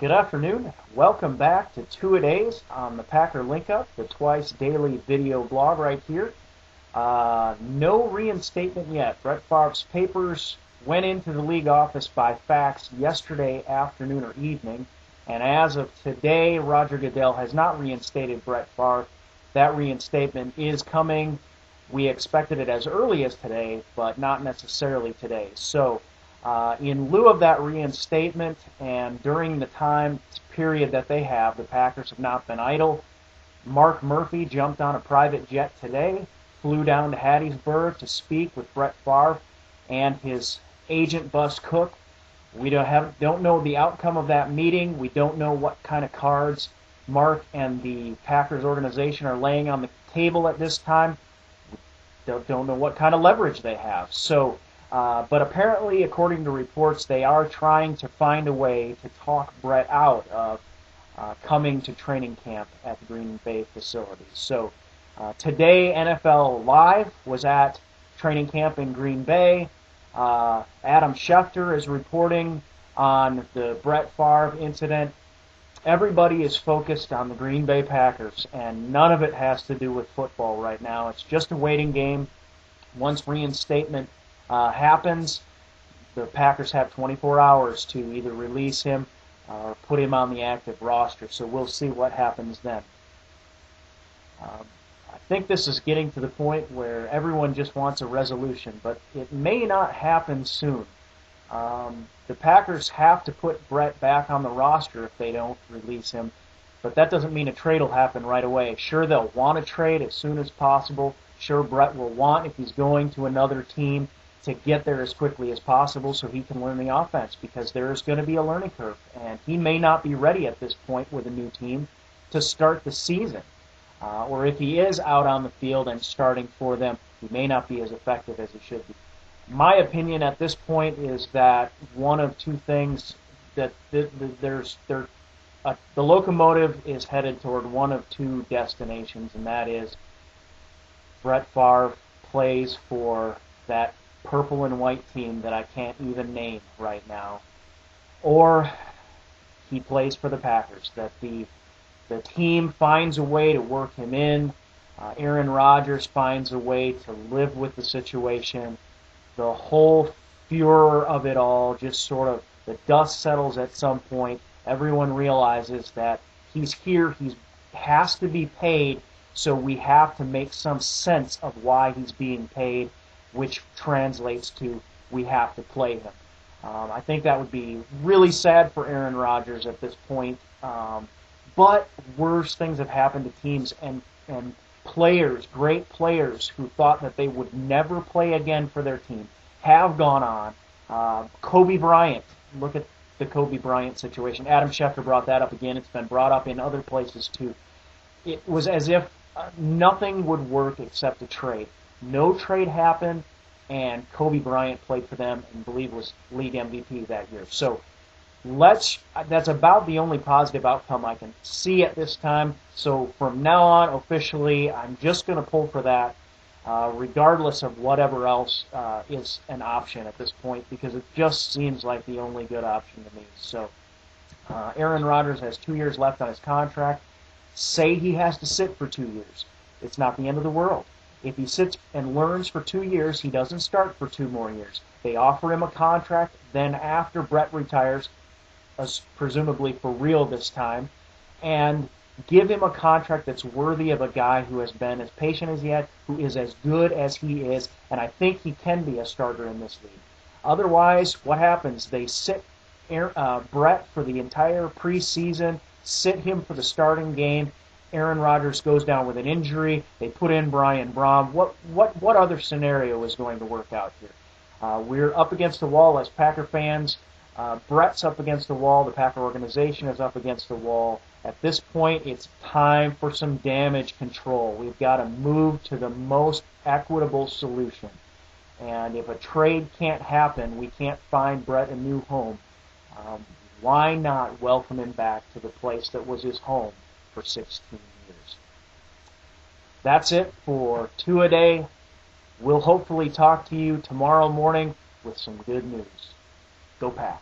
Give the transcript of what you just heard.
Good afternoon. Welcome back to Two-A-Days on the Packer Link Up, the twice daily video blog right here. No reinstatement yet. Brett Favre's papers went into the league office by fax yesterday afternoon or evening, and as of today, Roger Goodell has not reinstated Brett Favre. That reinstatement is coming. We expected it as early as today, but not necessarily today. So, in lieu of that reinstatement and during the time period that they have, the Packers have not been idle. Mark Murphy jumped on a private jet today, flew down to Hattiesburg to speak with Brett Favre and his agent Bus Cook. We don't know the outcome of that meeting. We don't know what kind of cards Mark and the Packers organization are laying on the table at this time. Don't know what kind of leverage they have. But apparently, according to reports, they are trying to find a way to talk Brett out of coming to training camp at the Green Bay facility. So today, NFL Live was at training camp in Green Bay. Adam Schefter is reporting on the Brett Favre incident. Everybody is focused on the Green Bay Packers, and none of it has to do with football right now. It's just a waiting game. Once reinstatement happens, the Packers have 24 hours to either release him or put him on the active roster. So we'll see what happens then. I think this is getting to the point where everyone just wants a resolution, but it may not happen soon. The Packers have to put Brett back on the roster if they don't release him, but that doesn't mean a trade will happen right away. Sure, they'll want to trade as soon as possible. Sure, Brett will want, if he's going to another team, to get there as quickly as possible so he can learn the offense, because there's going to be a learning curve, and he may not be ready at this point with a new team to start the season. Or if he is out on the field and starting for them, he may not be as effective as he should be. My opinion at this point is that one of two things, that the locomotive is headed toward one of two destinations, and that is Brett Favre plays for that purple and white team that I can't even name right now, or he plays for the Packers, that the team finds a way to work him in. Aaron Rodgers finds a way to live with the situation. The whole furor of it all just sort of, the dust settles at some point. Everyone realizes that he's here, he has to be paid, so we have to make some sense of why he's being paid, which translates to we have to play him. I think that would be really sad for Aaron Rodgers at this point. But worse things have happened to teams and players, great players who thought that they would never play again for their team, have gone on. Kobe Bryant, look at the Kobe Bryant situation. Adam Schefter brought that up again. It's been brought up in other places too. It was as if nothing would work except a trade. No trade happened, and Kobe Bryant played for them and I believe was league MVP that year. So that's about the only positive outcome I can see at this time. So from now on, officially, I'm just going to pull for that, regardless of whatever else is an option at this point, because it just seems like the only good option to me. So Aaron Rodgers has 2 years left on his contract. Say he has to sit for 2 years. It's not the end of the world. If he sits and learns for 2 years, he doesn't start for 2 more years. They offer him a contract, then after Brett retires, presumably for real this time, and give him a contract that's worthy of a guy who has been as patient as yet, who is as good as he is, and I think he can be a starter in this league. Otherwise, what happens? They sit Brett for the entire preseason, sit him for the starting game. Aaron Rodgers goes down with an injury. They put in Brian Brohm. What other scenario is going to work out here? We're up against the wall as Packer fans. Brett's up against the wall. The Packer organization is up against the wall. At this point, it's time for some damage control. We've got to move to the most equitable solution. And if a trade can't happen, we can't find Brett a new home, why not welcome him back to the place that was his home for 16 years? That's it for Two-A-Day. We'll hopefully talk to you tomorrow morning with some good news. Go Pack.